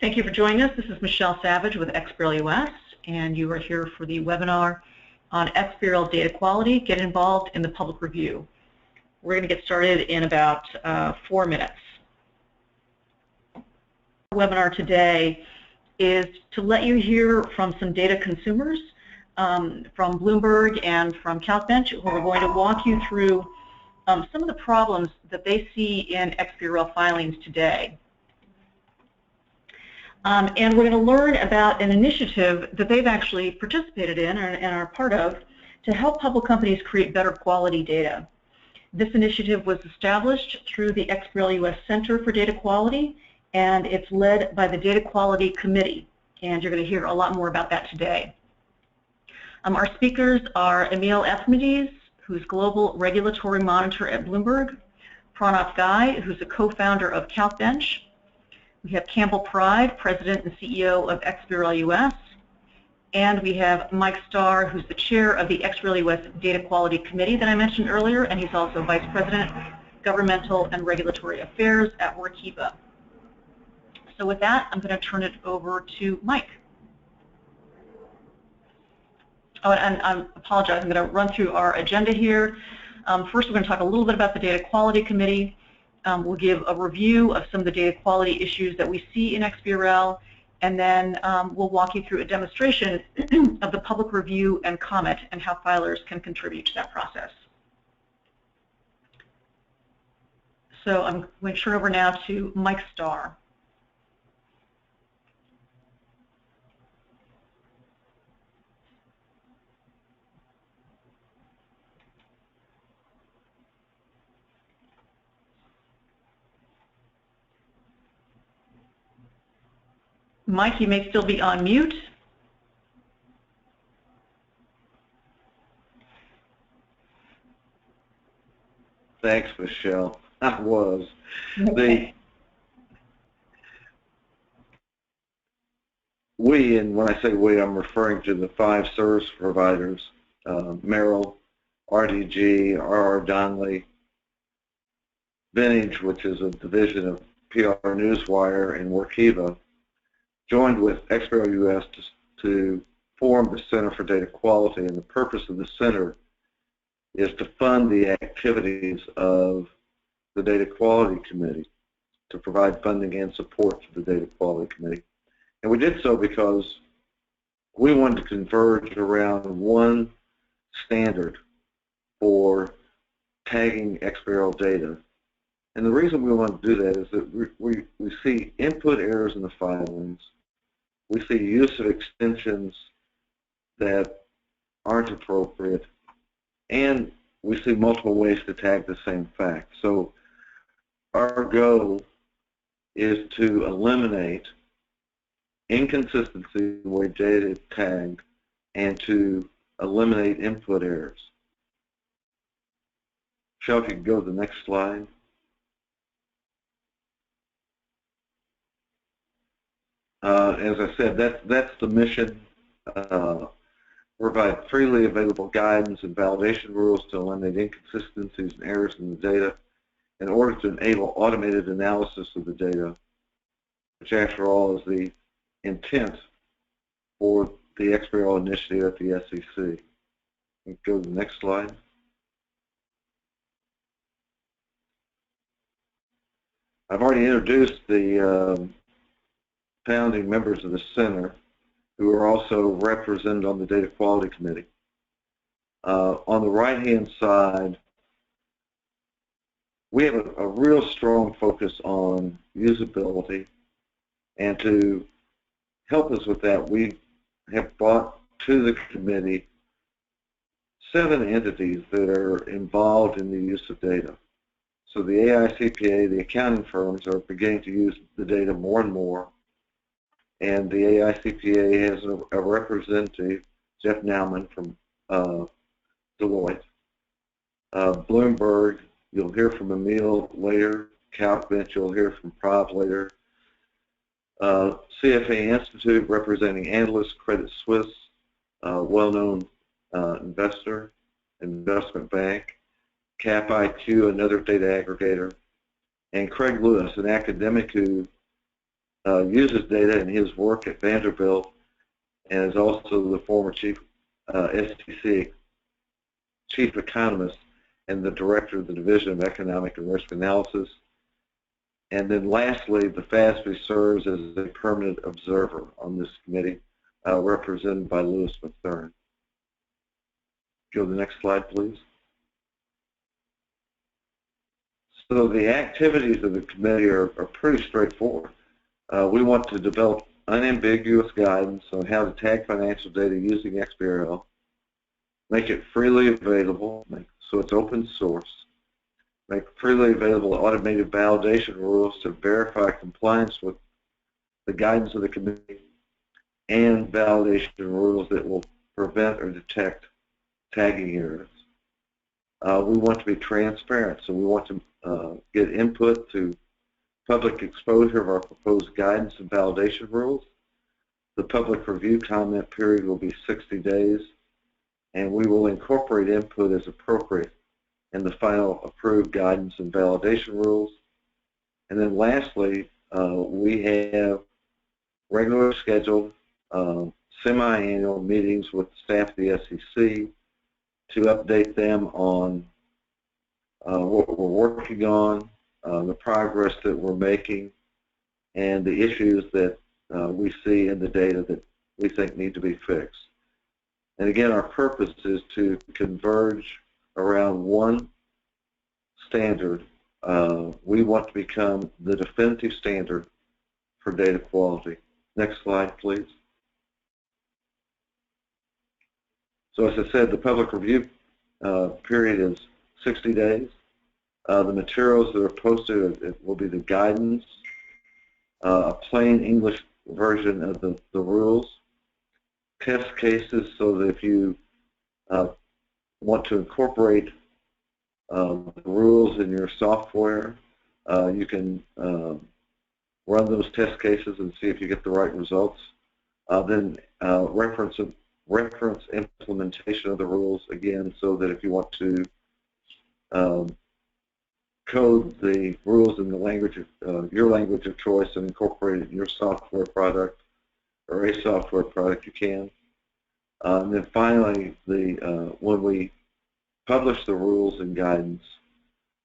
Thank you for joining us. This is Michelle Savage with XBRL US, and you are here for the webinar on XBRL data quality. Get involved in the public review. We're going to get started in about 4 minutes. Our webinar today is to let you hear from some data consumers from Bloomberg and from CalcBench, who are going to walk you through some of the problems that they see in XBRL filings today. And we're going to learn about an initiative that they've actually participated in and are part of to help public companies create better quality data. This initiative was established through the XBRL US Center for Data Quality, and it's led by the Data Quality Committee, and you're going to hear a lot more about that today. Our speakers are Emil Ethmides, who's Global Regulatory Monitor at Bloomberg, Pranav Ghai, who's a co-founder of CalcBench. We have Campbell Pride, President and CEO of XBRL US, and we have Mike Starr, who's the chair of the XBRL US Data Quality Committee that I mentioned earlier, and he's also Vice President, Governmental and Regulatory Affairs at Workiva. So with that, I'm going to turn it over to Mike. Oh, and I apologize, I'm going to run through our agenda here. First, we're going to talk a little bit about the Data Quality Committee. We'll give a review of some of the data quality issues that we see in XBRL, and then we'll walk you through a demonstration of the public review and comment and how filers can contribute to that process. So I'm going to turn over now to Mike Starr. Mike, you may still be on mute. Thanks, Michelle. I was. Okay. We, and when I say we, I'm referring to the 5 service providers, Merrill, RDG, R.R. Donnelley, Vintage, which is a division of PR Newswire, and Workiva, joined with XBRL US to form the Center for Data Quality, and the purpose of the center is to fund the activities of the Data Quality Committee, to provide funding and support to the Data Quality Committee. And we did so because we wanted to converge around one standard for tagging XBRL data. And the reason we want to do that is that we see input errors in the filings. We see use of extensions that aren't appropriate, and we see multiple ways to tag the same fact. So our goal is to eliminate inconsistency in the way data is tagged and to eliminate input errors. Michelle, if you could go to the next slide. As I said, that's the mission. Provide freely available guidance and validation rules to eliminate inconsistencies and errors in the data in order to enable automated analysis of the data, which after all is the intent for the XBRL initiative at the SEC. Go to the next slide. I've already introduced the founding members of the center, who are also represented on the Data Quality Committee. On the right-hand side, we have a real strong focus on usability, and to help us with that, we have brought to the committee 7 entities that are involved in the use of data. So the AICPA, the accounting firms, are beginning to use the data more and more. And the AICPA has a representative, Jeff Nauman from Deloitte. Bloomberg, you'll hear from Emil later. CalcBench, you'll hear from Prav later. CFA Institute, representing analysts, Credit Suisse, well-known investment bank. CapIQ, another data aggregator. And Craig Lewis, an academic who uses data in his work at Vanderbilt and is also the former chief SEC chief economist and the director of the Division of Economic and Risk Analysis. And then lastly, the FASB serves as a permanent observer on this committee, represented by Louis Mathern. Go to the next slide, please. So the activities of the committee are pretty straightforward. We want to develop unambiguous guidance on how to tag financial data using XBRL, make it freely available, so it's open source, make freely available automated validation rules to verify compliance with the guidance of the committee, and validation rules that will prevent or detect tagging errors. We want to be transparent, so we want to get input to public exposure of our proposed guidance and validation rules. The public review comment period will be 60 days, and we will incorporate input as appropriate in the final approved guidance and validation rules. And then lastly, we have regular scheduled semi-annual meetings with the staff of the SEC to update them on what we're working on, the progress that we're making, and the issues that we see in the data that we think need to be fixed. And again, our purpose is to converge around one standard. We want to become the definitive standard for data quality. Next slide, please. So as I said, the public review period is 60 days. The materials that are posted will be the guidance, a plain English version of the rules, test cases so that if you want to incorporate the rules in your software, you can run those test cases and see if you get the right results. Then reference implementation of the rules, again, so that if you want to code the rules in the language of your language of choice and incorporate it in your software product or a software product, you can. And then finally, when we publish the rules and guidance,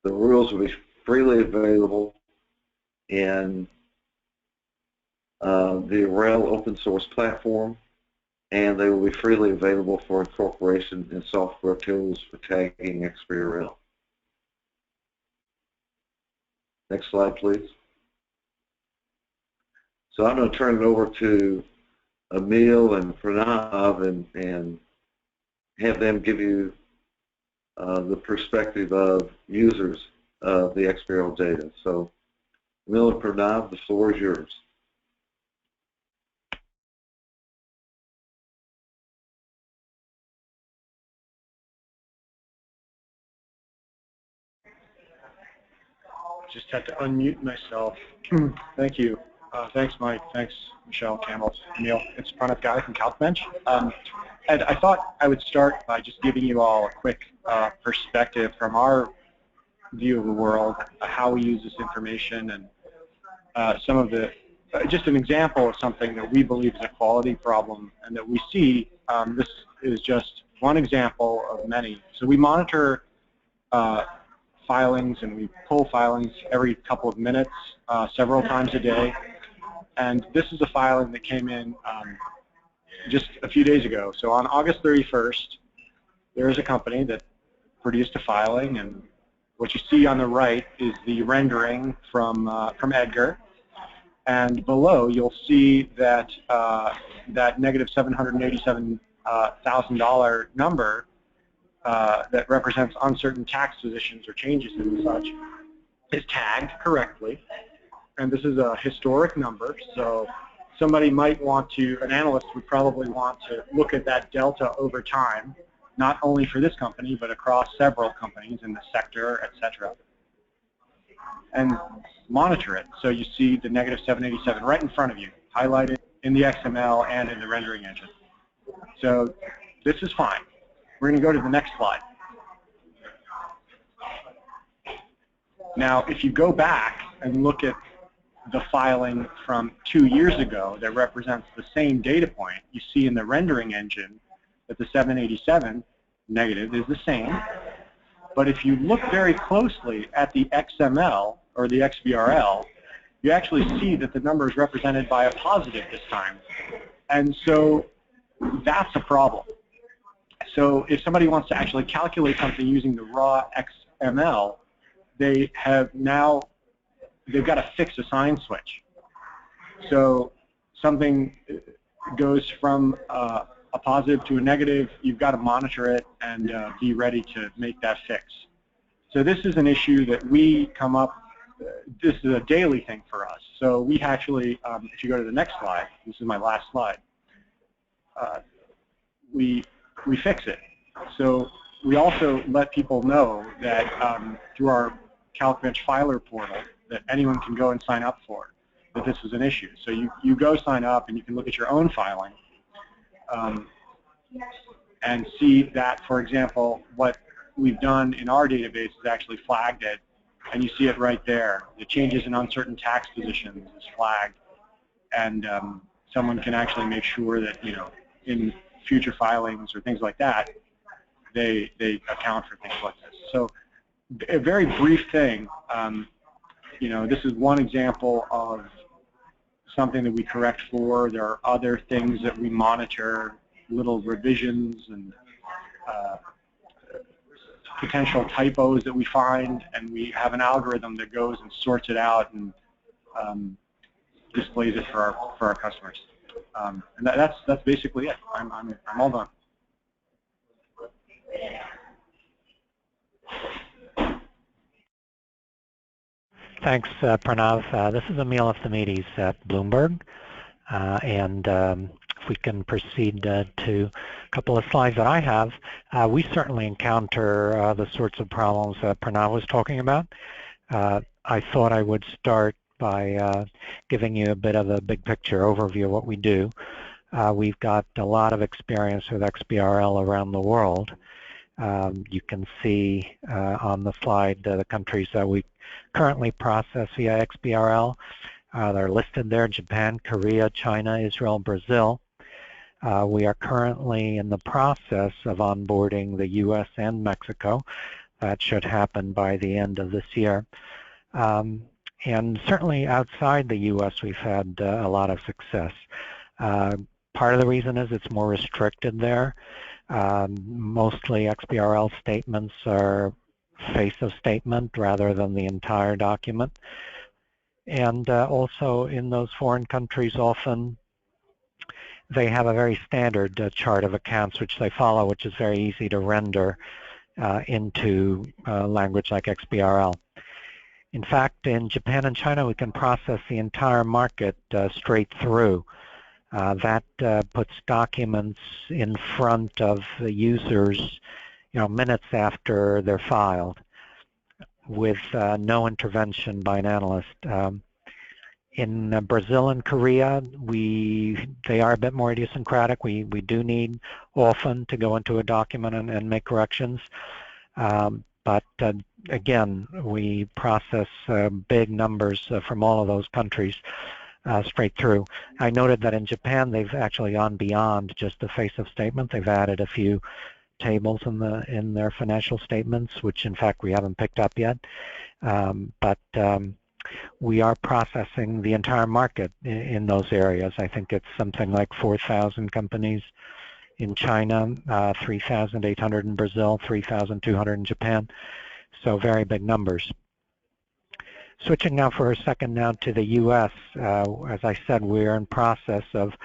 the rules will be freely available in the REL open source platform, and they will be freely available for incorporation in software tools for tagging XBRL. Next slide, please. So I'm going to turn it over to Emil and Pranav and have them give you the perspective of users of the XBRL data. So Emil and Pranav, the floor is yours. Just had to unmute myself. Thank you. Thanks, Mike. Thanks, Michelle, Campbell, Emil. It's Pranav Guy from CalcBench. Ed, I thought I would start by just giving you all a quick perspective from our view of the world, how we use this information, and some of the, just an example of something that we believe is a quality problem and that we see. This is just one example of many. So we monitor filings, and we pull filings every couple of minutes, several times a day. And this is a filing that came in just a few days ago. So on August 31st, there is a company that produced a filing, and what you see on the right is the rendering from Edgar. And below, you'll see that that negative $787,000 number that represents uncertain tax positions or changes and such is tagged correctly. And this is a historic number, so somebody might want to, an analyst would probably want to look at that delta over time, not only for this company, but across several companies in the sector, etc., and monitor it. So you see the negative 787 right in front of you, highlighted in the XML and in the rendering engine. So this is fine. We're going to go to the next slide. Now, if you go back and look at the filing from 2 years ago that represents the same data point, you see in the rendering engine that the 787 negative is the same. But if you look very closely at the XML or the XBRL, you actually see that the number is represented by a positive this time. And so that's a problem. So if somebody wants to actually calculate something using the raw XML, they've got to fix a sign switch. So something goes from a positive to a negative, you've got to monitor it and be ready to make that fix. So this is an issue that we come up, this is a daily thing for us. So we actually, if you go to the next slide, this is my last slide, we fix it. So we also let people know that through our CalcBench filer portal that anyone can go and sign up for, that this is an issue. So you go sign up and you can look at your own filing and see that, for example, what we've done in our database is actually flagged it, and you see it right there. The changes in uncertain tax positions is flagged, and someone can actually make sure that, you know, in future filings or things like that, they account for things like this. So a very brief thing, you know, this is one example of something that we correct for. There are other things that we monitor, little revisions and potential typos that we find, and we have an algorithm that goes and sorts it out and displays it for our customers. And that's basically it. I'm all done. Thanks, Pranav. This is Emil Efthymides at Bloomberg, and if we can proceed to a couple of slides that I have, we certainly encounter the sorts of problems that Pranav was talking about. I thought I would start by giving you a bit of a big picture overview of what we do. We've got a lot of experience with XBRL around the world. You can see on the slide the countries that we currently process via XBRL. They're listed there: Japan, Korea, China, Israel, Brazil. We are currently in the process of onboarding the US and Mexico. That should happen by the end of this year. And certainly outside the US we've had a lot of success. Part of the reason is it's more restricted there. Mostly XBRL statements are face of statement rather than the entire document. And also in those foreign countries, often they have a very standard chart of accounts which they follow, which is very easy to render into language like XBRL. In fact, in Japan and China, we can process the entire market straight through. That puts documents in front of the users, you know, minutes after they're filed, with no intervention by an analyst. In Brazil and Korea, they are a bit more idiosyncratic. We do need often to go into a document and make corrections. But again, we process big numbers from all of those countries straight through. I noted that in Japan, they've actually gone beyond just the face of statement. They've added a few tables in their financial statements, which in fact we haven't picked up yet. But we are processing the entire market in those areas. I think it's something like 4,000 companies in China, 3,800 in Brazil, 3,200 in Japan. So very big numbers. Switching now for a second now to the US, as I said, we're in process of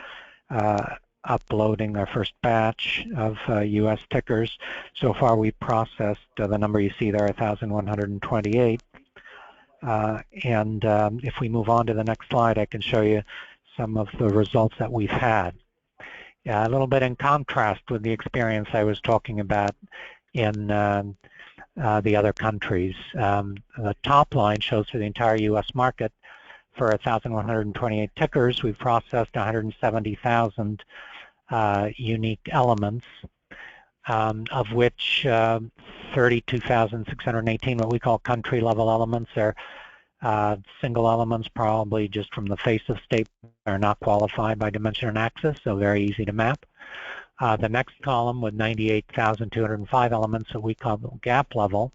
uploading our first batch of US tickers. So far we processed the number you see there, 1,128. And if we move on to the next slide, I can show you some of the results that we've had. A little bit in contrast with the experience I was talking about in the other countries. The top line shows for the entire US market, for 1,128 tickers, we've processed 170,000 unique elements, of which 32,618 what we call country level elements are Single elements, probably just from the face of statement, are not qualified by dimension and axis, so very easy to map. The next column with 98,205 elements that we call gap level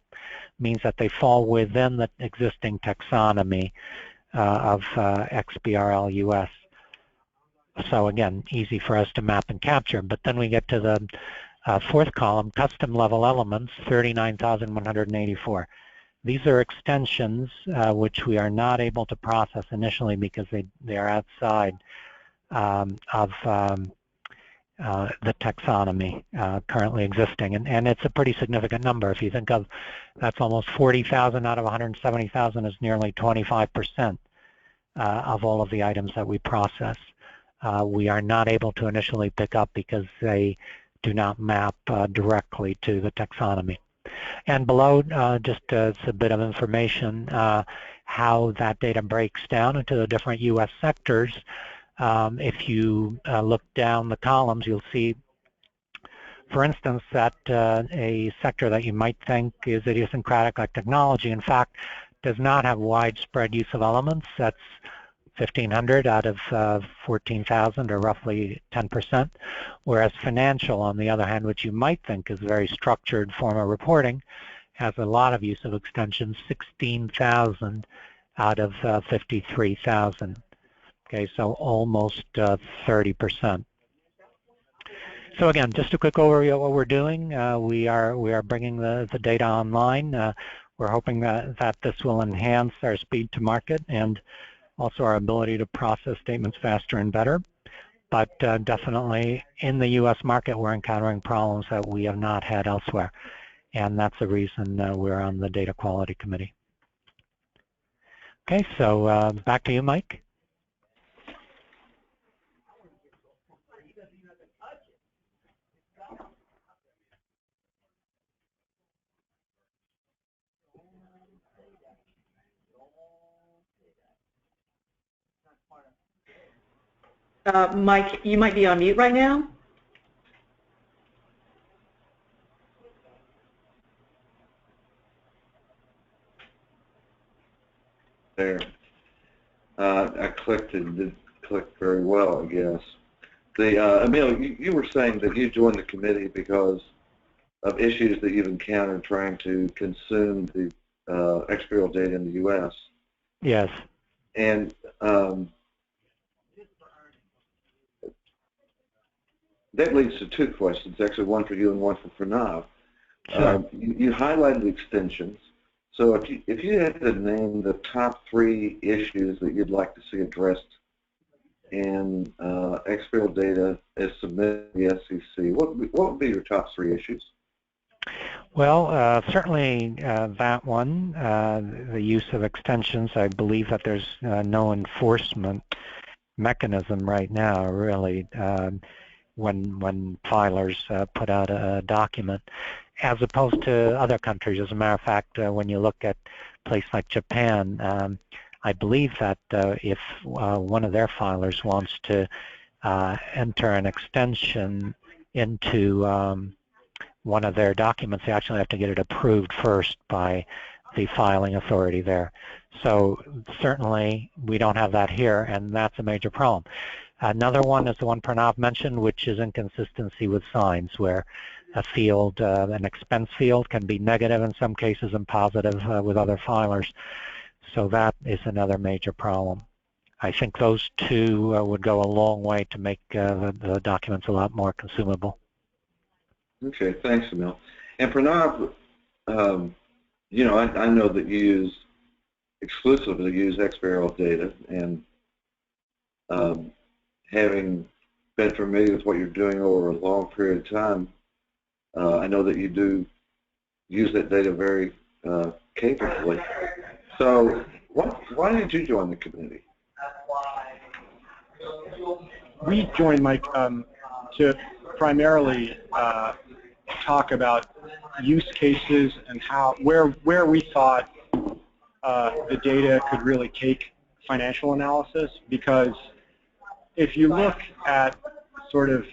means that they fall within the existing taxonomy of XBRL US. So again, easy for us to map and capture. But then we get to the fourth column, custom level elements, 39,184. These are extensions which we are not able to process initially because they are outside of the taxonomy currently existing, and it's a pretty significant number. If you think of, that's almost 40,000 out of 170,000 is nearly 25% of all of the items that we process. We are not able to initially pick up because they do not map directly to the taxonomy. And below, just a bit of information, how that data breaks down into the different U.S. sectors. If you look down the columns, you'll see, for instance, that a sector that you might think is idiosyncratic, like technology, in fact, does not have widespread use of elements. That's 1,500 out of 14,000, or roughly 10%, whereas financial, on the other hand, which you might think is a very structured form of reporting, has a lot of use of extensions, 16,000 out of 53,000. Okay, so almost 30%. So again, just a quick overview of what we're doing. We are bringing the data online. We're hoping that this will enhance our speed to market and also our ability to process statements faster and better. But definitely in the U.S. market, we're encountering problems that we have not had elsewhere. And that's the reason we're on the Data Quality Committee. Okay, so back to you, Mike. Mike, you might be on mute right now. There. I clicked and didn't click very well, I guess. Emil, you were saying that you joined the committee because of issues that you've encountered trying to consume the XBRL data in the U.S. Yes. And that leads to two questions, actually one for you and one for Pranav. Sure. You highlighted extensions. So if you had to name the top 3 issues that you'd like to see addressed in XBRL data as submitted to the SEC, what would be your top 3 issues? Well, certainly that one, the use of extensions. I believe that there's no enforcement mechanism right now, really, when filers put out a document, as opposed to other countries. As a matter of fact, when you look at a place like Japan, I believe that if one of their filers wants to enter an extension into one of their documents, they actually have to get it approved first by the filing authority there. So certainly we don't have that here, and that's a major problem. Another one is the one Pranav mentioned, which is inconsistency with signs, where a field, an expense field, can be negative in some cases and positive with other filers. So that is another major problem. I think those two would go a long way to make the documents a lot more consumable. Okay, thanks, Emil. And Pranav, you know, I know that you exclusively use XBRL data, and having been familiar with what you're doing over a long period of time, I know that you do use that data very capably. So why did you join the committee? We joined, Mike, to primarily talk about use cases and where we thought the data could really take financial analysis, because if you look at sort of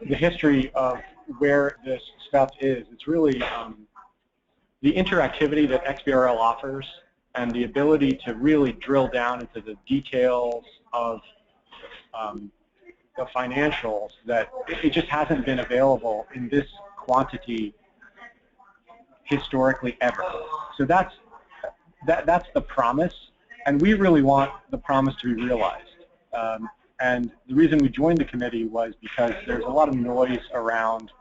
the history of where this stuff is, it's really the interactivity that XBRL offers and the ability to really drill down into the details of the financials, that it just hasn't been available in this quantity historically ever. So that's the promise, and we really want the promise to be realized. And the reason we joined the committee was because there's a lot of noise around,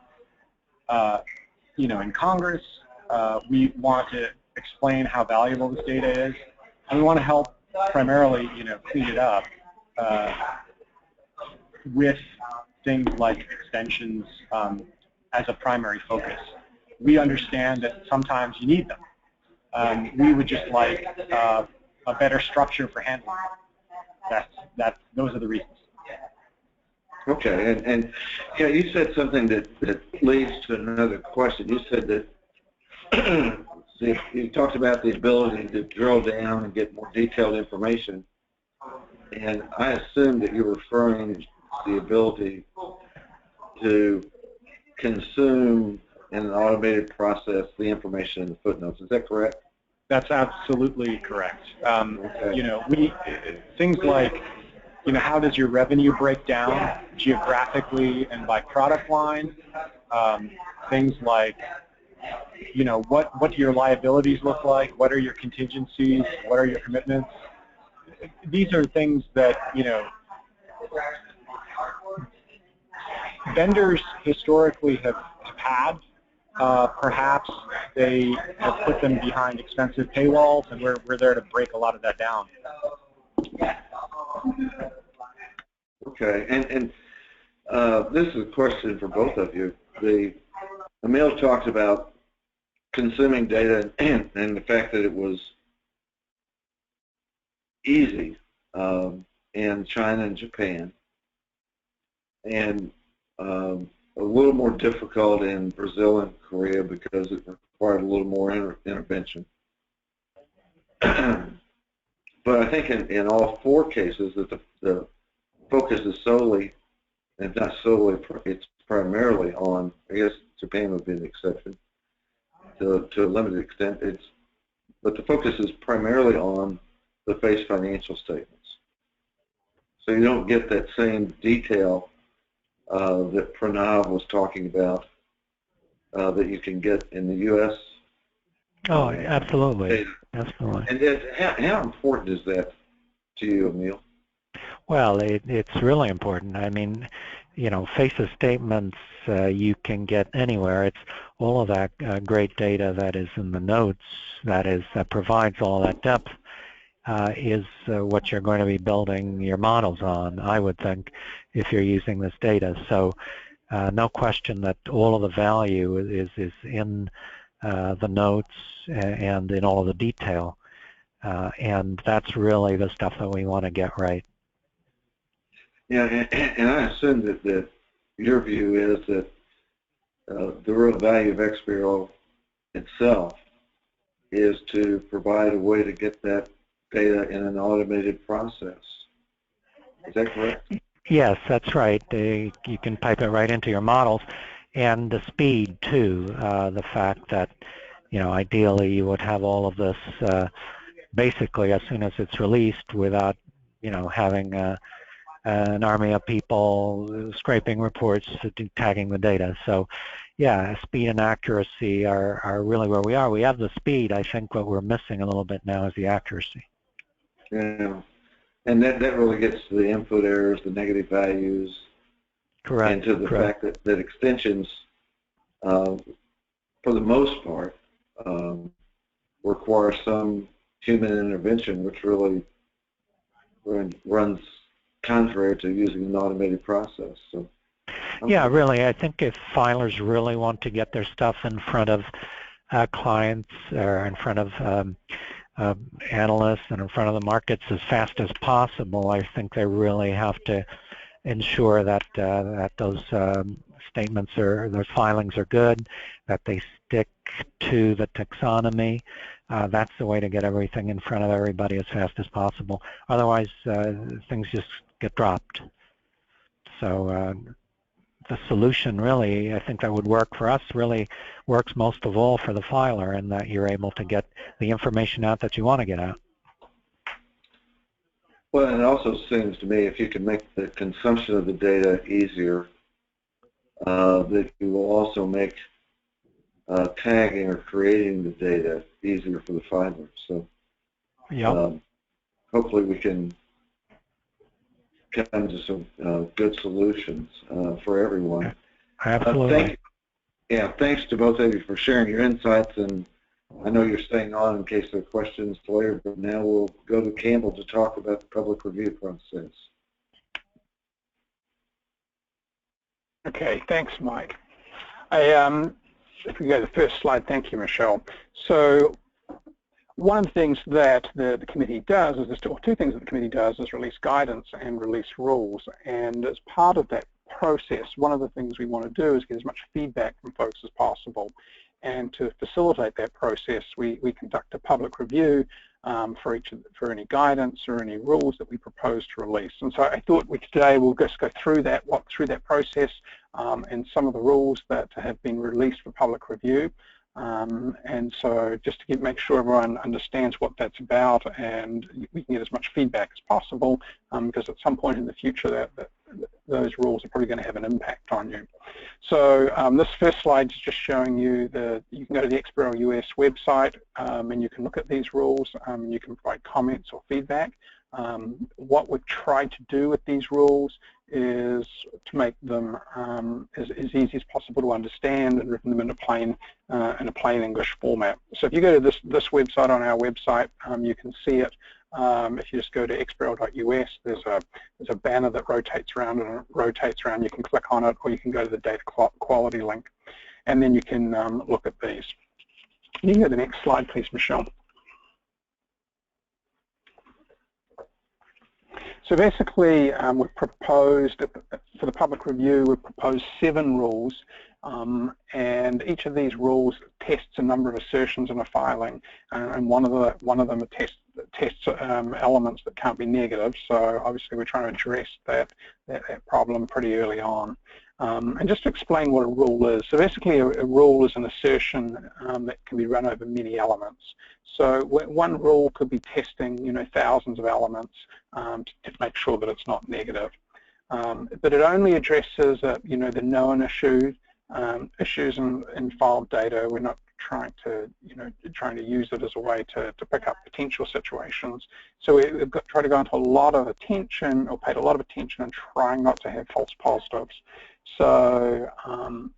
in Congress. We want to explain how valuable this data is, and we want to help primarily, clean it up with things like extensions as a primary focus. We understand that sometimes you need them. We would just like a better structure for handling it. Those are the reasons. Okay, and yeah, you said something that leads to another question. You said that you talked about the ability to drill down and get more detailed information, and I assume that you're referring to the ability to consume in an automated process the information in the footnotes. Is that correct? That's absolutely correct. Okay. Things like, how does your revenue break down geographically and by product line? Things like, what do your liabilities look like? What are your contingencies? What are your commitments? These are things that, vendors historically have had. Perhaps they have put them behind expensive paywalls, and we're there to break a lot of that down. Okay, and this is a question for both of you. Emil talked about consuming data and the fact that it was easy in China and Japan, and a little more difficult in Brazil and Korea because it required a little more intervention. But I think in all four cases that the focus is solely, and not solely, it's primarily on, I guess Japan would be an exception to a limited extent, but the focus is primarily on the face financial statements. So you don't get that same detail that Pranav was talking about that you can get in the U.S. Oh, absolutely. Absolutely. And how important is that to you, Emil? Well, it's really important. I mean, faces statements you can get anywhere. It's all of that great data that is in the notes, that provides all that depth, is what you're going to be building your models on, I would think, if you're using this data. So no question that all of the value is in the notes and in all of the detail. And that's really the stuff that we want to get right. Yeah, and I assume that your view is that the real value of XBRL itself is to provide a way to get that data in an automated process. Is that correct? Yes, that's right. You can pipe it right into your models, and the speed too. The fact that ideally you would have all of this basically as soon as it's released, without having an army of people scraping reports, tagging the data. So yeah, speed and accuracy are really where we are. We have the speed. I think what we're missing a little bit now is the accuracy. Yeah, and that really gets to the input errors, the negative values, correct, and to the fact that extensions, for the most part, require some human intervention, which really runs contrary to using an automated process. So, yeah, really, I think if filers really want to get their stuff in front of clients or in front of analysts and in front of the markets as fast as possible, I think they really have to ensure that those statements those filings are good, that they stick to the taxonomy. That's the way to get everything in front of everybody as fast as possible. Otherwise, things just get dropped. So the solution really, I think that would work for us, really works most of all for the filer, and that you're able to get the information out that you want to get out. Well, and it also seems to me if you can make the consumption of the data easier, that you will also make tagging or creating the data easier for the filer. So Yep. Hopefully we can come to some good solutions for everyone. Absolutely. Thanks to both of you for sharing your insights, and I know you're staying on in case there are questions later, but now we'll go to Campbell to talk about the public review process. Okay, thanks, Mike. If we go to the first slide, thank you, Michelle. So one of the things that the committee does is, or two things that the committee does is release guidance and release rules. And as part of that process, one of the things we want to do is get as much feedback from folks as possible. And to facilitate that process, we conduct a public review for any guidance or any rules that we propose to release. And so I thought today we'll just go through that, walk through that process and some of the rules that have been released for public review. And so just to make sure everyone understands what that's about, and we can get as much feedback as possible, because at some point in the future those rules are probably going to have an impact on you. So this first slide is just showing you you can go to the XBRL US website and you can look at these rules, and you can provide comments or feedback. What we've tried to do with these rules is to make them as easy as possible to understand and written them in a plain English format. So if you go to this website on our website, you can see it. If you just go to xbrl.us, there's a banner that rotates around, and it rotates around. You can click on it, or you can go to the data quality link, and then you can look at these. You can go to the next slide, please, Michelle. So basically, we've proposed, for the public review, we've proposed 7 rules, and each of these rules tests a number of assertions in a filing, and one of them tests elements that can't be negative. So obviously, we're trying to address that problem pretty early on. And just to explain what a rule is, so basically a rule is an assertion that can be run over many elements. So one rule could be testing, thousands of elements to make sure that it's not negative. But it only addresses, the known issues in filed data. We're not trying to use it as a way to pick up potential situations. So we've tried to go into a lot of attention, or paid a lot of attention, and trying not to have false positives. So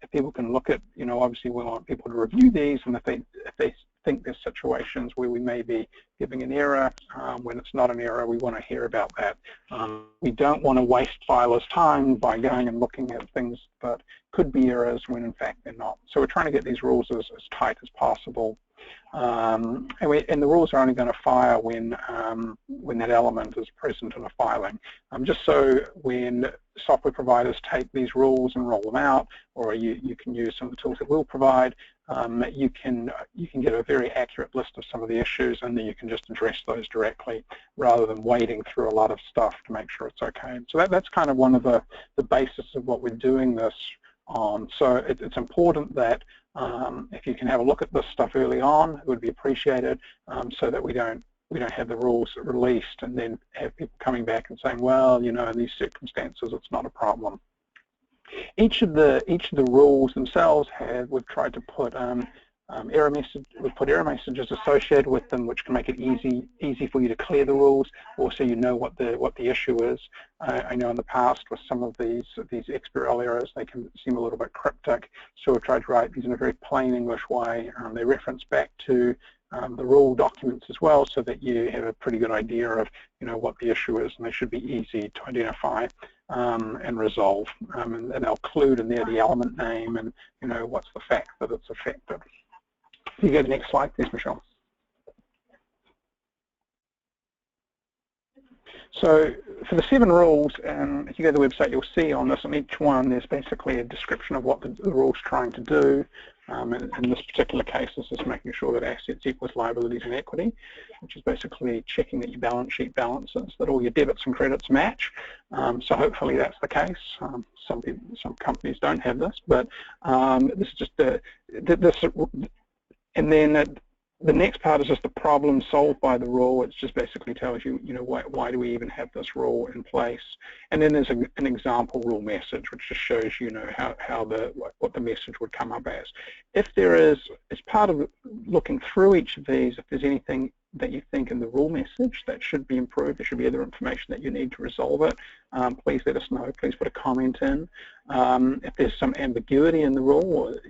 if people can look at, obviously we want people to review these, and if they think there's situations where we may be giving an error when it's not an error, we want to hear about that. We don't want to waste filers' time by going and looking at things that could be errors when in fact they're not. So we're trying to get these rules as tight as possible. And the rules are only going to fire when that element is present in a filing. Just so when software providers take these rules and roll them out, or you can use some of the tools that we'll provide, you can get a very accurate list of some of the issues, and then you can just address those directly rather than wading through a lot of stuff to make sure it's okay. So that's kind of one of the basis of what we're doing this on. So it's important that if you can have a look at this stuff early on, it would be appreciated, so that we don't have the rules released and then have people coming back and saying, well, in these circumstances it's not a problem. Each of the rules themselves we've tried to put error messages associated with them, which can make it easy for you to clear the rules, or so you know what the issue is. I know in the past with some of these XBRL errors, they can seem a little bit cryptic, so we've tried to write these in a very plain English way. They reference back to the rule documents as well, so that you have a pretty good idea of what the issue is, and they should be easy to identify and resolve. And they'll include in there the element name and what's the fact that it's affected. If you go to the next slide, please, Michelle. So for the 7 rules, if you go to the website, you'll see on this, on each one, there's basically a description of what the rule's trying to do. In this particular case, this is making sure that assets equals liabilities and equity, which is basically checking that your balance sheet balances, that all your debits and credits match. So hopefully that's the case. Some companies don't have this, but this is just and then the next part is just the problem solved by the rule. It just basically tells you, why do we even have this rule in place? And then there's an example rule message, which just shows, what the message would come up as. If there is, as part of looking through each of these, if there's anything that you think in the rule message that should be improved, there should be other information that you need to resolve it, please let us know. Please put a comment in. If there's some ambiguity in the rule, or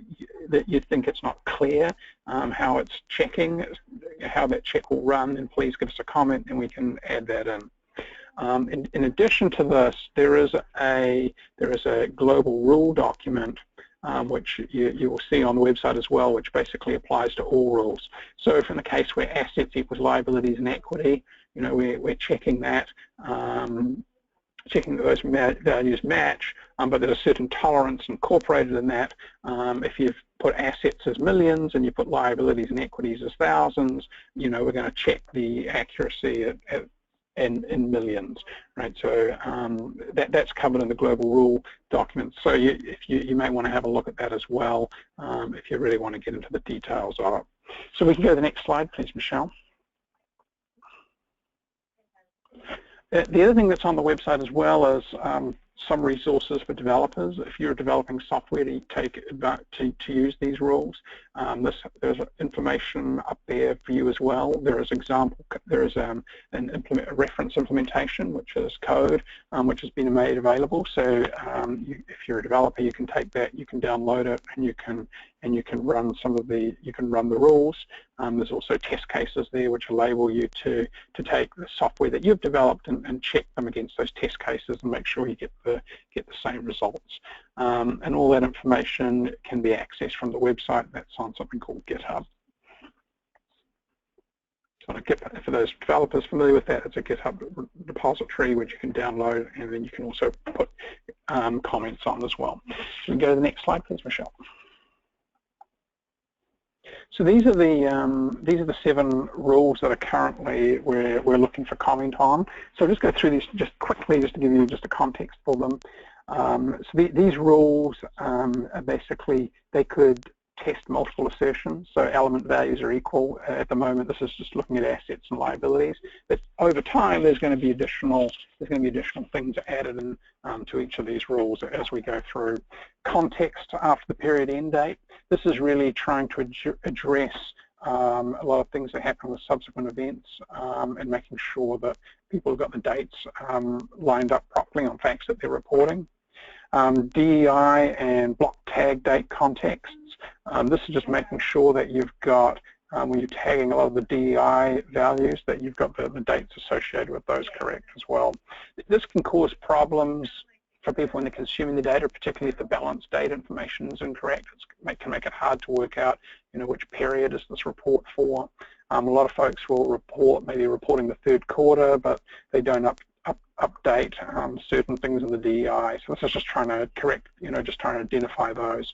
that you think it's not clear how it's checking, how that check will run, then please give us a comment and we can add that in. In addition to this, there is a global rule document which you will see on the website as well, which basically applies to all rules. So if in the case where assets equals liabilities and equity, we're checking that, checking that those values match, but there's a certain tolerance incorporated in that. If you've put assets as millions and you put liabilities and equities as thousands, we're going to check the accuracy in millions, right? So that's covered in the global rule document. So you may want to have a look at that as well if you really want to get into the details of it. So we can go to the next slide, please, Michelle. The other thing that's on the website as well is some resources for developers. If you're developing software to use these rules, there's information up there for you as well. There is a reference implementation, which is code, which has been made available. So if you're a developer, you can take that, you can download it, and you can run the rules. There's also test cases there which enable you to take the software that you've developed and check them against those test cases and make sure you get the same results. And all that information can be accessed from the website. That's on something called GitHub. So for those developers familiar with that, it's a GitHub repository which you can download, and then you can also put comments on as well. We can go to the next slide, please, Michelle. So these are the 7 rules that are currently we're looking for comment on. So I'll just go through these just quickly, just to give you just a context for them. So these rules are basically, they could test multiple assertions, so element values are equal. At the moment, this is just looking at assets and liabilities, but over time there's going to be additional things added in to each of these rules as we go through. Context after the period end date. This is really trying to address a lot of things that happen with subsequent events and making sure that people have got the dates lined up properly on facts that they're reporting. DEI and block tag date contexts. This is just making sure that you've got, when you're tagging a lot of the DEI values, that you've got the dates associated with those correct as well. This can cause problems for people when they're consuming the data, particularly if the balance date information is incorrect. It can make it hard to work out, which period is this report for. A lot of folks will report, maybe reporting the 3rd quarter, but they don't update certain things in the DEI. So this is just trying to correct, just trying to identify those.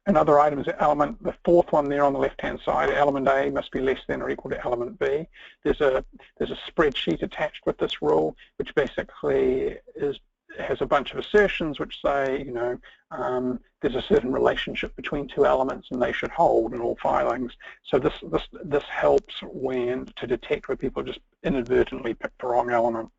Another item is element, the 4th one there on the left-hand side, element A must be less than or equal to element B. There's a spreadsheet attached with this rule, which basically has a bunch of assertions which say, there's a certain relationship between 2 elements and they should hold in all filings. So this helps to detect where people just inadvertently pick the wrong element.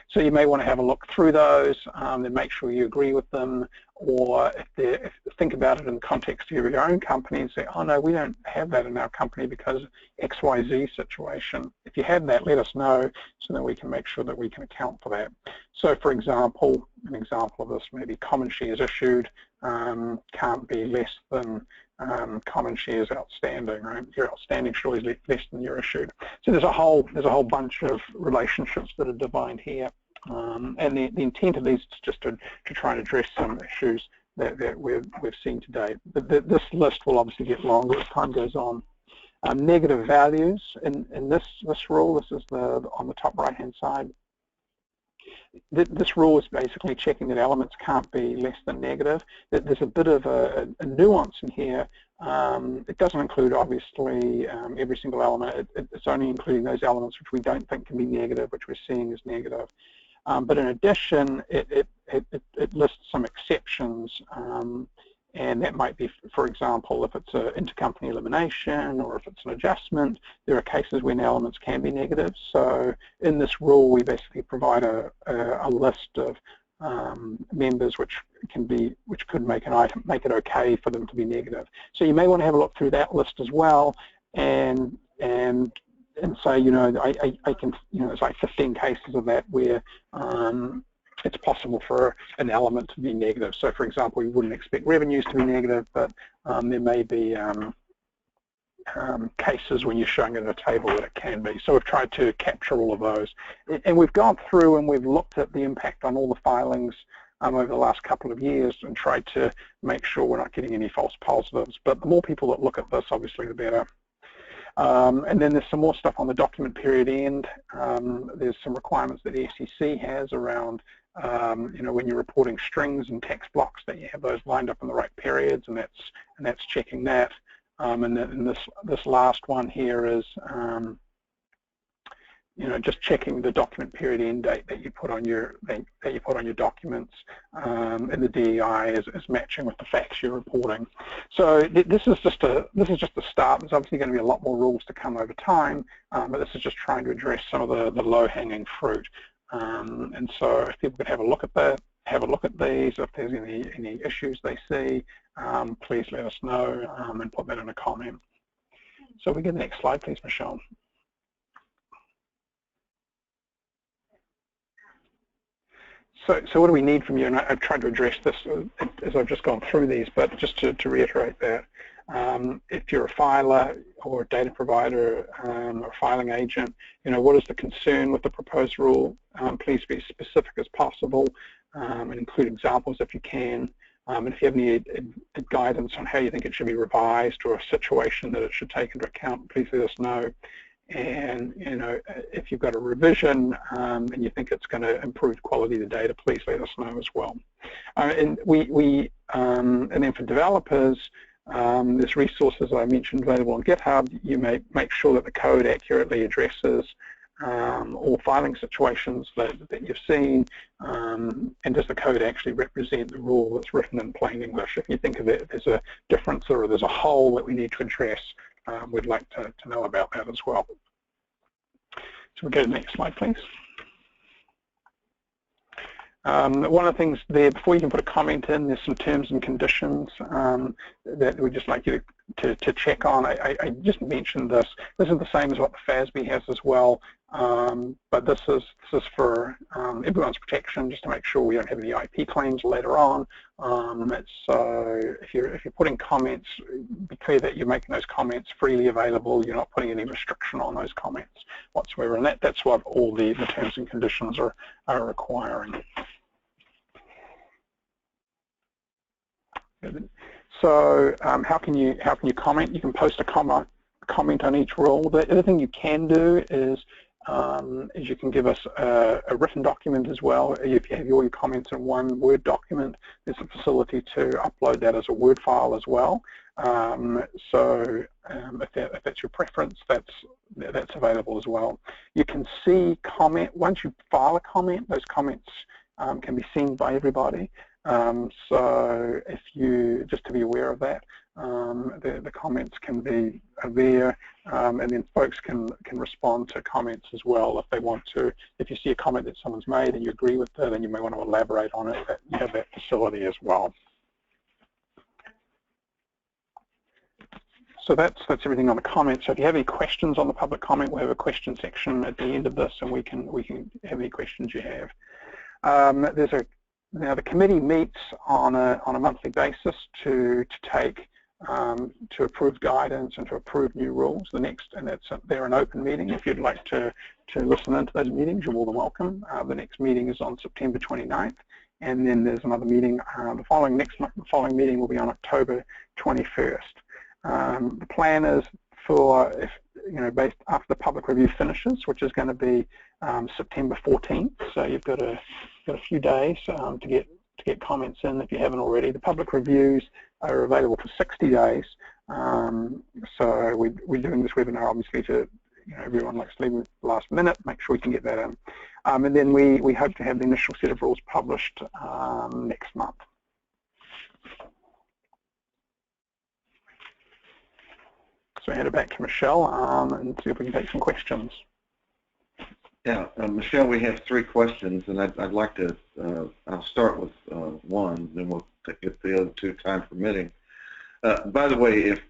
So you may want to have a look through those, then make sure you agree with them, or if think about it in the context of your own company and say, oh no, we don't have that in our company because XYZ situation. If you have that, let us know so that we can make sure that we can account for that. So for example, an example of this, maybe common shares issued can't be less than common shares outstanding, right? Your outstanding is always less than your issued. So there's a whole bunch of relationships that are defined here, and the intent of these is just to try and address some issues that we've seen today. This list will obviously get longer as time goes on. Negative values in this rule. This is on the top right hand side. This rule is basically checking that elements can't be less than negative. There's a bit of a nuance in here. It doesn't include, obviously, every single element. It's only including those elements which we don't think can be negative, which we're seeing as negative. But in addition, it lists some exceptions, and that might be, for example, if it's an intercompany elimination or if it's an adjustment, there are cases when elements can be negative. So in this rule, we basically provide a list of members which could make an item, make it okay for them to be negative. So you may want to have a look through that list as well, and say, you know, I can, you know, it's like 15 cases of that where it's possible for an element to be negative. So, for example, you wouldn't expect revenues to be negative, but there may be cases when you're showing it in a table that it can be. So we've tried to capture all of those. And we've gone through and we've looked at the impact on all the filings over the last couple of years and tried to make sure we're not getting any false positives. But the more people that look at this, obviously, the better. And then there's some more stuff on the document period end. There's some requirements that the SEC has around, you know, when you're reporting strings and text blocks, that you have those lined up in the right periods, and that's checking that. And then this last one here is, you know, just checking the document period end date that you put on your documents, and the DEI is matching with the facts you're reporting. So this is just a start. There's obviously going to be a lot more rules to come over time, but this is just trying to address some of the low-hanging fruit. And so if people could have a look at that, have a look at these. If there's any issues they see, please let us know and put that in a comment. So we get the next slide, please, Michelle. So what do we need from you? And I've tried to address this as I've just gone through these, but just to reiterate that, if you're a filer or a data provider or filing agent, you know, what is the concern with the proposed rule? Please be as specific as possible and include examples if you can. And if you have any guidance on how you think it should be revised or a situation that it should take into account, please let us know. And, you know, if you've got a revision and you think it's going to improve quality of the data, please let us know as well. And and then for developers, there's resources I mentioned available on GitHub. You may make sure that the code accurately addresses all filing situations that you've seen, and does the code actually represent the rule that's written in plain English? If you think of it, there's a difference or there's a hole that we need to address, we'd like to know about that as well. So we'll go to the next slide, please. One of the things there, before you can put a comment in, there's some terms and conditions that we'd just like you to check on. I just mentioned this. This is the same as what the FASB has as well, but this is for everyone's protection, just to make sure we don't have any IP claims later on. So if you're putting comments, be clear that you're making those comments freely available. You're not putting any restriction on those comments whatsoever, and that's what all the terms and conditions are requiring. So how can you comment? You can post a comment on each rule. The other thing you can do is you can give us a written document as well. If you have all your comments in one Word document, there's a facility to upload that as a Word file as well. So if that's your preference, that's available as well. You can see comment once you file a comment. Those comments can be seen by everybody. So if you, just to be aware of that, the comments can be there, and then folks can respond to comments as well if they want to. If you see a comment that someone's made and you agree with it, then you may want to elaborate on it. You have that facility as well. So that's everything on the comments. So if you have any questions on the public comment, we'll have a question section at the end of this, and we can have any questions you have. Now the committee meets on a monthly basis to approve guidance and to approve new rules. They're an open meeting. If you'd like to listen into those meetings, you're more than welcome. The next meeting is on September 29th, and then there's another meeting. The following meeting will be on October 21st. The plan is for based after the public review finishes, which is going to be September 14th. So you've got a few days to get comments in if you haven't already. The public reviews are available for 60 days. So we're doing this webinar obviously to everyone likes to leave last minute, make sure we can get that in. And then we hope to have the initial set of rules published next month. So hand it back to Michelle and see if we can take some questions. Yeah, Michelle, we have 3 questions, and I'd like to, I'll start with one, then we'll get the other 2 time permitting. By the way, if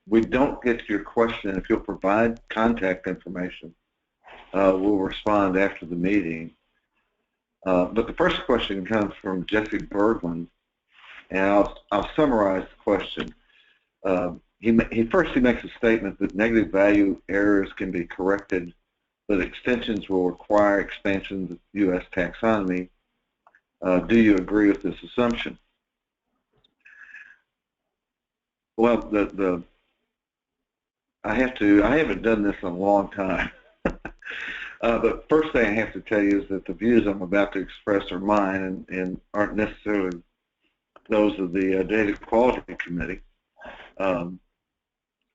we don't get to your question, if you'll provide contact information, we'll respond after the meeting. But the first question comes from Jesse Berglund, and I'll summarize the question. He makes a statement that negative value errors can be corrected, but extensions will require expansion of the U.S. taxonomy. Do you agree with this assumption? Well, I haven't done this in a long time. But first thing I have to tell you is that the views I'm about to express are mine and aren't necessarily those of the Data Quality Committee.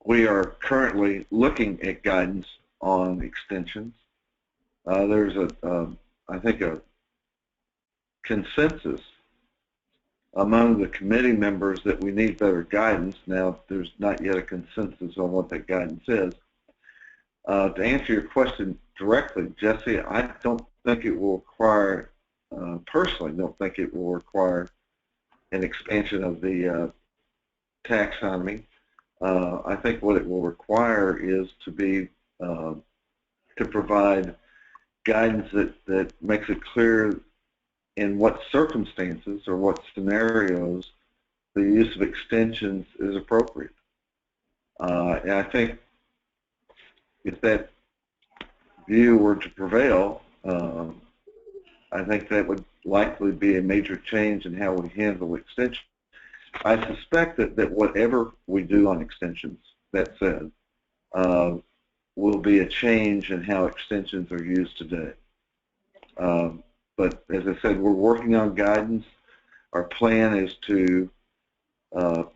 We are currently looking at guidance on extensions. There's I think a consensus among the committee members that we need better guidance. Now, there's not yet a consensus on what that guidance is. To answer your question directly, Jesse, I don't think it will require, personally don't think it will require an expansion of the taxonomy. I think what it will require is to provide guidance that makes it clear in what circumstances or what scenarios the use of extensions is appropriate. And I think if that view were to prevail, I think that would likely be a major change in how we handle extensions. I suspect that whatever we do on extensions, that said, will be a change in how extensions are used today. But as I said, we're working on guidance. Our plan is to put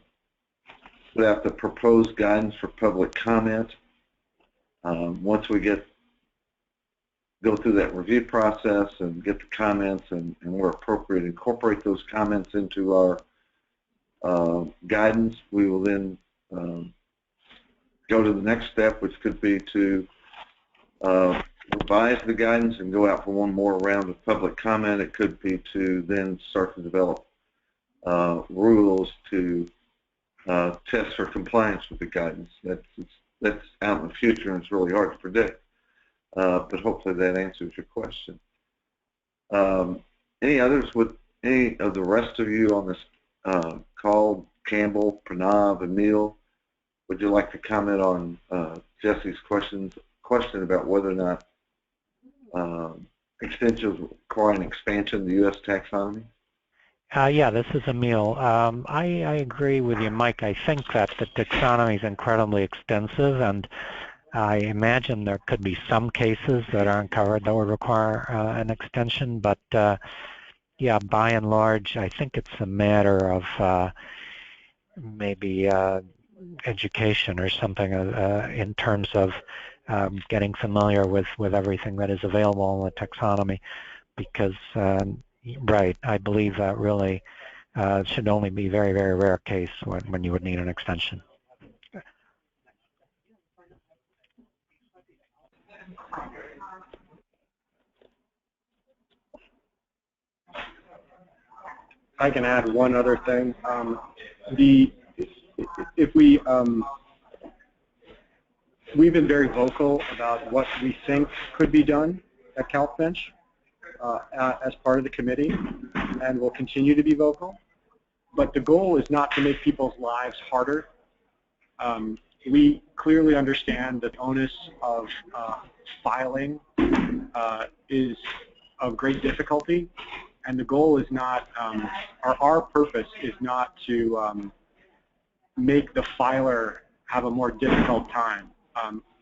out the proposed guidance for public comment. Once we go through that review process and get the comments and where appropriate, incorporate those comments into our guidance, we will then go to the next step, which could be to revise the guidance and go out for one more round of public comment. It could be to then start to develop rules to test for compliance with the guidance. That's out in the future, and it's really hard to predict. But hopefully that answers your question. Any others with any of the rest of you on this call? Campbell, Pranav, Emil, would you like to comment on Jesse's question about whether or not extensions require an expansion of the U.S. taxonomy? Yeah, this is Emil. I agree with you, Mike. I think that the taxonomy is incredibly extensive, and I imagine there could be some cases that aren't covered that would require an extension, but yeah, by and large, I think it's a matter of maybe education or something in terms of getting familiar with everything that is available in the taxonomy, because right, I believe that really should only be very, very rare case when you would need an extension. I can add one other thing. We've been very vocal about what we think could be done at CalcBench as part of the committee, and we'll continue to be vocal. But the goal is not to make people's lives harder. We clearly understand that the onus of filing is of great difficulty, and the goal is not, our purpose is not to make the filer have a more difficult time.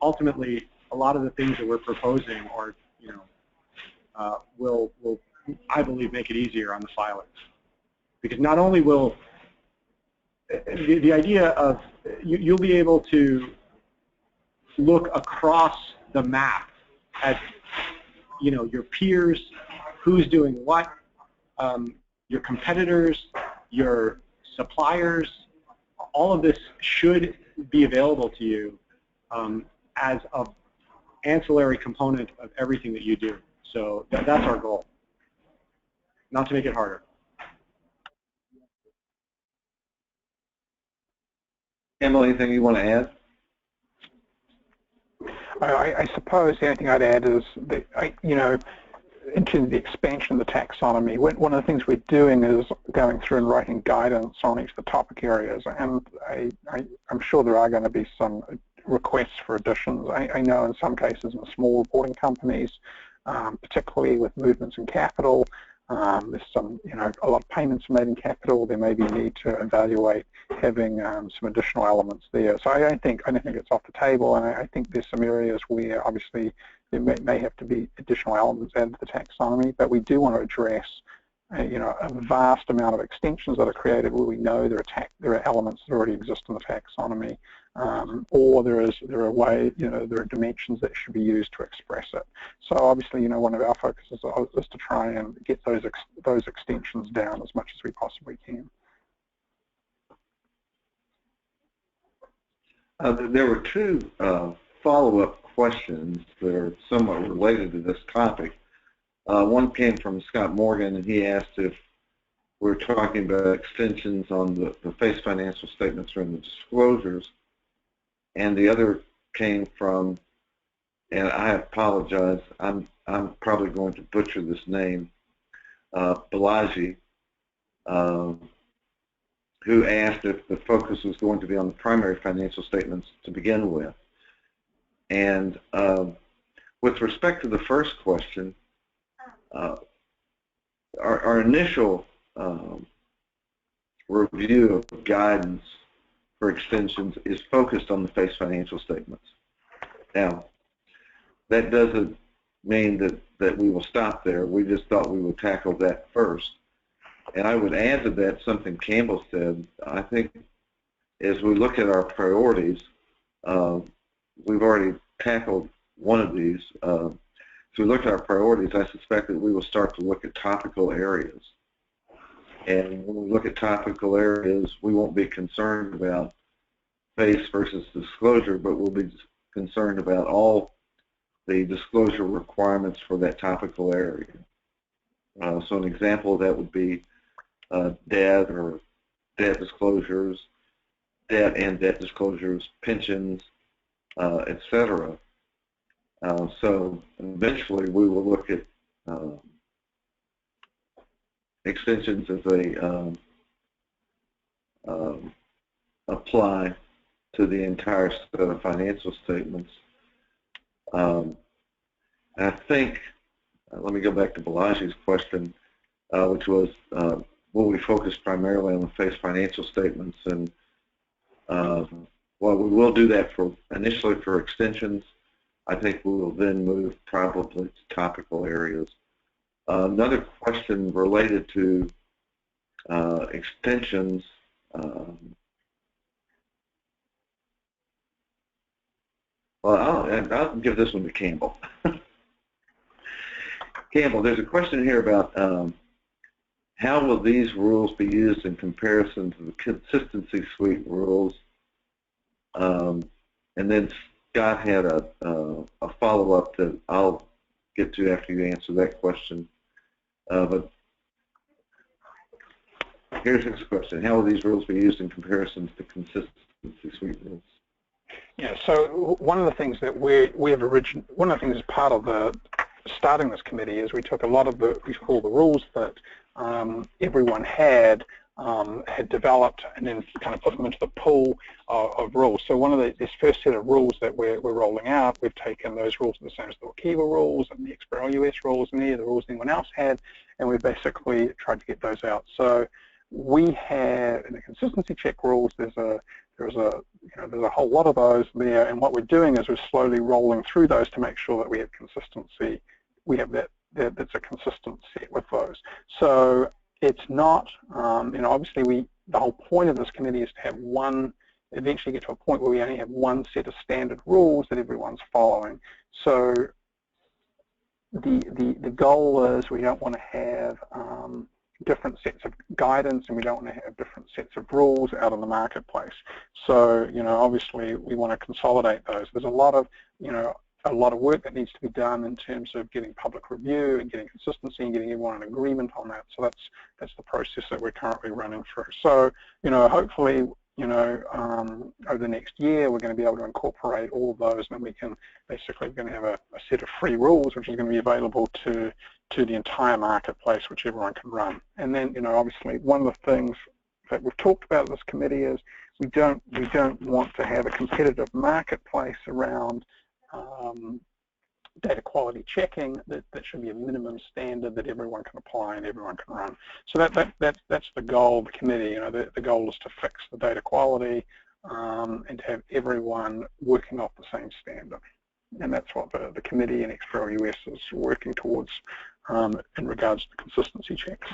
ultimately, a lot of the things that we're proposing are, will I believe make it easier on the filers, because not only will the idea of you'll be able to look across the map at your peers, who's doing what, your competitors, your suppliers. All of this should be available to you as an ancillary component of everything that you do. So that's our goal, not to make it harder. Emily, anything you want to add? I suppose the only thing I'd add is that, into the expansion of the taxonomy, one of the things we're doing is going through and writing guidance on each of the topic areas, and I'm sure there are going to be some requests for additions. I know in some cases in small reporting companies, particularly with movements in capital, there's some, a lot of payments made in capital. There may be a need to evaluate having some additional elements there. So I don't think it's off the table, and I think there's some areas where obviously there may have to be additional elements added to the taxonomy, but we do want to address, a vast amount of extensions that are created where we know there are elements that already exist in the taxonomy, or there are dimensions that should be used to express it. So obviously, one of our focuses is to try and get those extensions down as much as we possibly can. There were two follow-up questions that are somewhat related to this topic. One came from Scott Morgan, and he asked if we're talking about extensions on the face financial statements or in the disclosures. And the other came from, and I apologize, I'm probably going to butcher this name, Balaji, who asked if the focus was going to be on the primary financial statements to begin with. And with respect to the first question, our initial review of guidance for extensions is focused on the face financial statements. Now, that doesn't mean that we will stop there. We just thought we would tackle that first. And I would add to that something Campbell said. I think as we look at our priorities, we've already tackled one of these. As we look at our priorities, I suspect that we will start to look at topical areas. And when we look at topical areas, we won't be concerned about face versus disclosure, but we'll be concerned about all the disclosure requirements for that topical area. So an example of that would be debt or debt disclosures, debt and debt disclosures, pensions, etc. So eventually we will look at extensions as they apply to the entire set of financial statements. I think, let me go back to Balaji's question, which was, will we focus primarily on the face financial statements? And while we will do that initially for extensions, I think we will then move probably to topical areas. Another question related to extensions. Well, I'll give this one to Campbell. Campbell, there's a question here about how will these rules be used in comparison to the consistency suite rules? And then Scott had a follow-up that I'll get to after you answer that question. But here's his question. How will these rules be used in comparison to the consistency suite rules? Yeah, so one of the things that one of the things as part of the starting this committee is we took a lot of the rules that everyone had developed and then kind of put them into the pool of rules. So one of this first set of rules that we're rolling out, we've taken those rules the same as the Workiva rules and the XBRL US rules and any of the rules anyone else had, and we've basically tried to get those out. So we have in the consistency check rules. There's a whole lot of those there, and what we're doing is we're slowly rolling through those to make sure that we have consistency. We have that's a consistent set with those. So it's not, obviously the whole point of this committee is to have eventually get to a point where we only have one set of standard rules that everyone's following. So the goal is we don't want to have different sets of guidance, and we don't want to have different sets of rules out in the marketplace. So, obviously we want to consolidate those. There's a lot of work that needs to be done in terms of getting public review and getting consistency and getting everyone in agreement on that. So that's the process that we're currently running through. So, hopefully, over the next year, we're going to be able to incorporate all of those, and then we're going to have a set of free rules, which is going to be available to the entire marketplace, which everyone can run. And then, obviously, one of the things that we've talked about in this committee is we don't want to have a competitive marketplace around data quality checking. That should be a minimum standard that everyone can apply and everyone can run. So that's the goal of the committee. The goal is to fix the data quality and to have everyone working off the same standard. And that's what the committee and XBRL US is working towards in regards to consistency checks.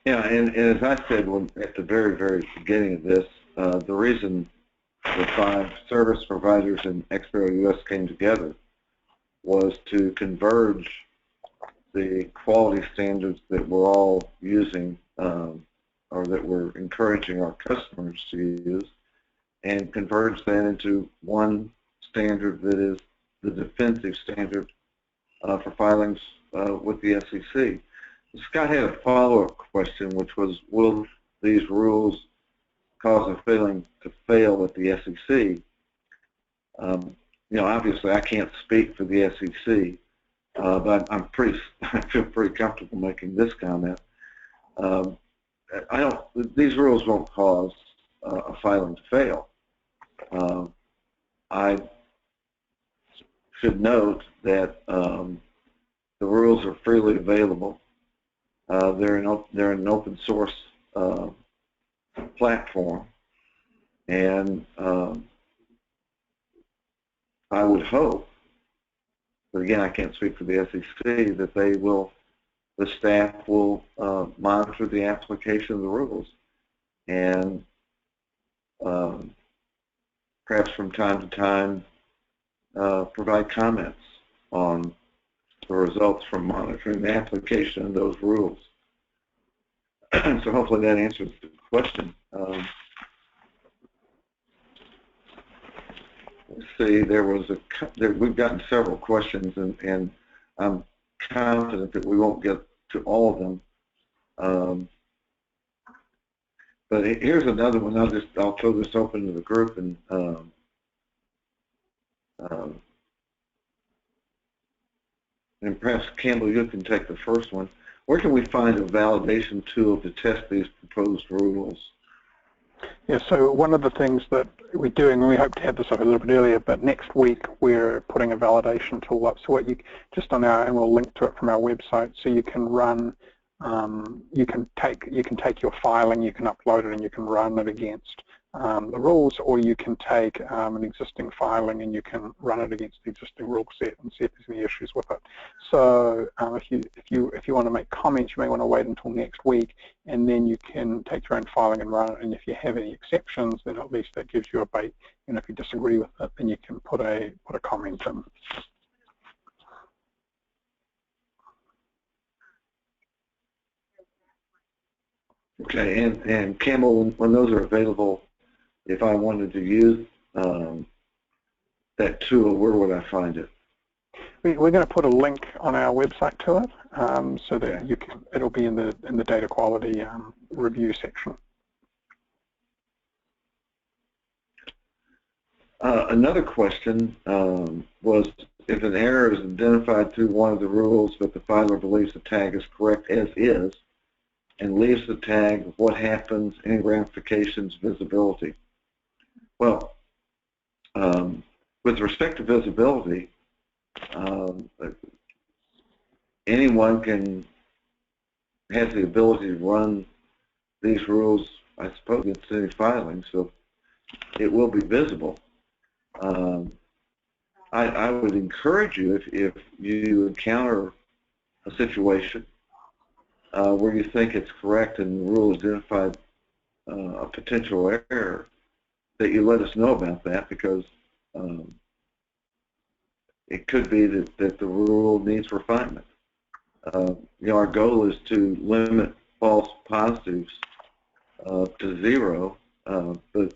Yeah, and as I said at the very, very beginning of this, the reason the 5 service providers in XBRL US came together was to converge the quality standards that we're all using or that we're encouraging our customers to use, and converge that into one standard that is the definitive standard for filings with the SEC. Scott had a follow-up question, which was, will these rules cause a filing to fail at the SEC? Obviously I can't speak for the SEC, but I feel pretty comfortable making this comment. These rules won't cause a filing to fail. I should note that the rules are freely available. They're an open source platform, and I would hope, but again I can't speak for the SEC, that the staff will monitor the application of the rules, and perhaps from time to time provide comments on the results from monitoring the application of those rules. So hopefully that answers the question. Let's see, we've gotten several questions, and I'm confident that we won't get to all of them. But here's another one. I'll throw this open to the group, and perhaps Campbell, you can take the first one. Where can we find a validation tool to test these proposed rules? Yeah, so one of the things that we're doing, and we hope to have this up a little bit earlier, but next week we're putting a validation tool up. So just on and we'll link to it from our website, so you can run, you can take your filing, you can upload it, and you can run it against the rules, or you can take an existing filing and you can run it against the existing rule set and see if there's any issues with it. So if you want to make comments, you may want to wait until next week, and then you can take your own filing and run it. And if you have any exceptions, then at least that gives you a bait. And if you disagree with it, then you can put a comment in. Okay, and Campbell, when those are available, if I wanted to use that tool, where would I find it? We're going to put a link on our website to it, so that you can. It'll be in the data quality review section. Another question was, if an error is identified through one of the rules, but the filer believes the tag is correct as is, and leaves the tag, what happens, any ramifications, visibility? Well, with respect to visibility, anyone has the ability to run these rules, I suppose, against any filing, so it will be visible. I would encourage you, if you encounter a situation where you think it's correct and the rule identified a potential error, that you let us know about that, because it could be that the rule needs refinement. Our goal is to limit false positives to 0, but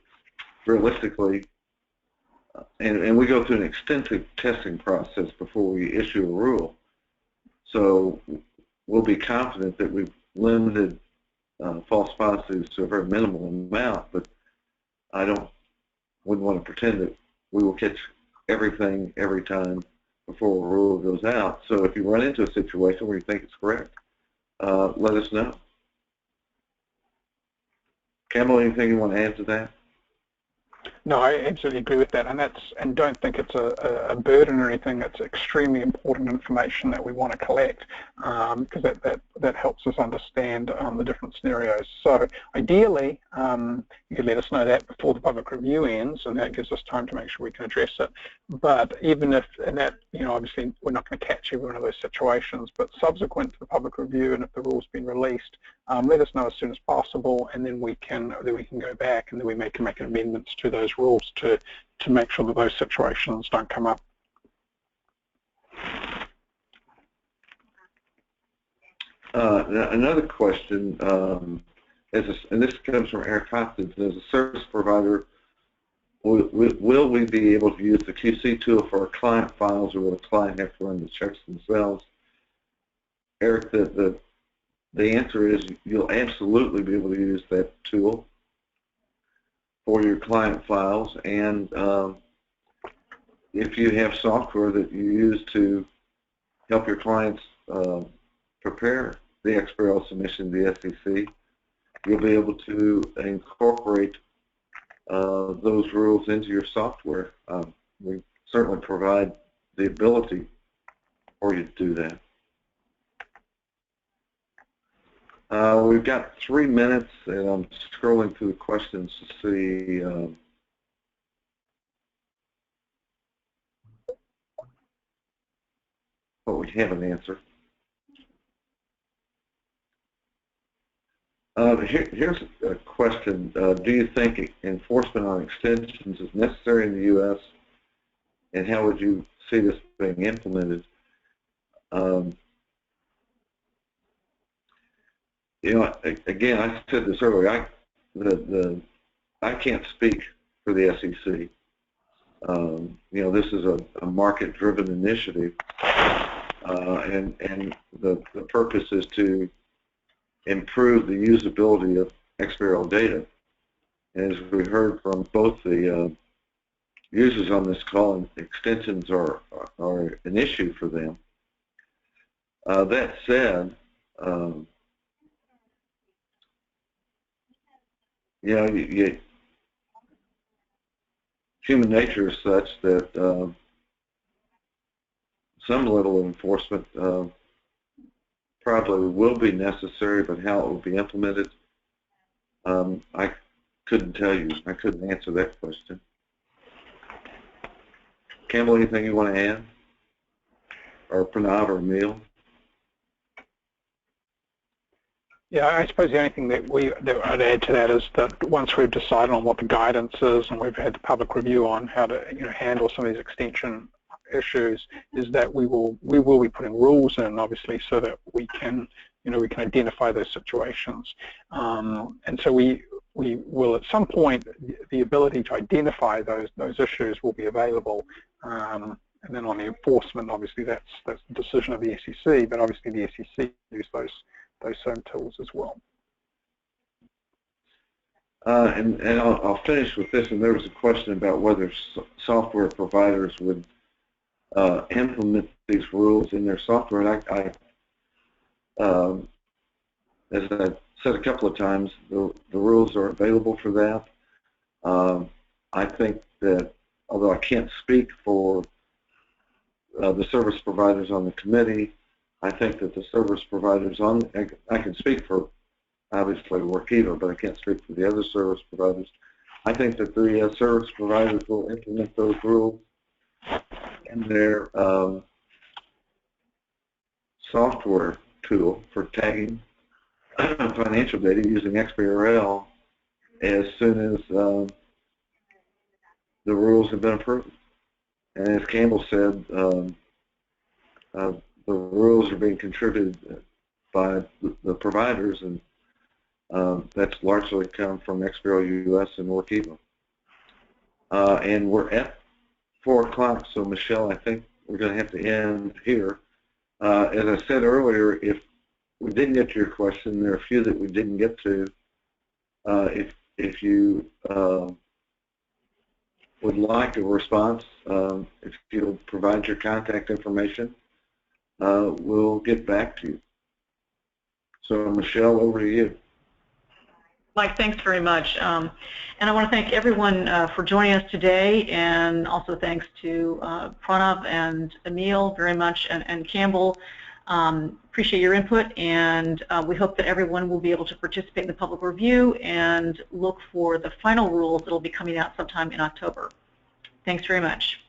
realistically, and we go through an extensive testing process before we issue a rule. So we'll be confident that we've limited false positives to a very minimal amount, but I wouldn't want to pretend that we will catch everything every time before a rule goes out. So if you run into a situation where you think it's correct, let us know. Campbell, anything you want to add to that? No, I absolutely agree with that, and don't think it's a burden or anything. It's extremely important information that we want to collect, because that helps us understand the different scenarios. So ideally, you could let us know that before the public review ends, and that gives us time to make sure we can address it. But even if, and that, obviously we're not going to catch every one of those situations, but subsequent to the public review, and if the rule's been released, let us know as soon as possible, and then we can go back, and then we can make amendments to those rules to make sure that those situations don't come up. Another question, and this comes from Eric Hopkins, as a service provider, will we be able to use the QC tool for our client files, or will the client have to run the checks themselves? Eric, the answer is you'll absolutely be able to use that tool for your client files, and if you have software that you use to help your clients prepare the XBRL submission to the SEC, you'll be able to incorporate those rules into your software. We certainly provide the ability for you to do that. We've got 3 minutes, and I'm scrolling through the questions to see what we haven't answered. Here's a question. Do you think enforcement on extensions is necessary in the U.S., and how would you see this being implemented? Again, I said this earlier, I can't speak for the SEC. This is a market-driven initiative, and the purpose is to improve the usability of XBRL data. And as we heard from both the users on this call, extensions are an issue for them. That said, human nature is such that some level of enforcement probably will be necessary, but how it will be implemented, I couldn't tell you. I couldn't answer that question. Campbell, anything you want to add? Or Pranav or Emil? Yeah, I suppose the only thing that I'd add to that is that once we've decided on what the guidance is, and we've had the public review on how to handle some of these extension issues, is that we will be putting rules in, obviously, so that we can identify those situations, and so we will at some point, the ability to identify those issues will be available, and then on the enforcement, obviously that's the decision of the SEC, but obviously the SEC use those same tools as well. And I'll finish with this, and there was a question about whether software providers would implement these rules in their software. And as I've said a couple of times, the rules are available for that. I think that, although I can't speak for the service providers on the committee, I think that the service providers I can speak for obviously Workiva, but I can't speak for the other service providers. I think that the service providers will implement those rules in their software tool for tagging financial data using XBRL as soon as the rules have been approved. And as Campbell said, the rules are being contributed by the providers, and that's largely come from XBRL US and Workiva. And we're at 4 o'clock, so Michelle, I think we're going to have to end here. As I said earlier, if we didn't get to your question, there are a few that we didn't get to. If you would like a response, if you'll provide your contact information, we'll get back to you. So, Michelle, over to you. Mike, thanks very much. And I want to thank everyone for joining us today, and also thanks to Pranav and Emil very much, and Campbell. Appreciate your input, and we hope that everyone will be able to participate in the public review and look for the final rules that will be coming out sometime in October. Thanks very much.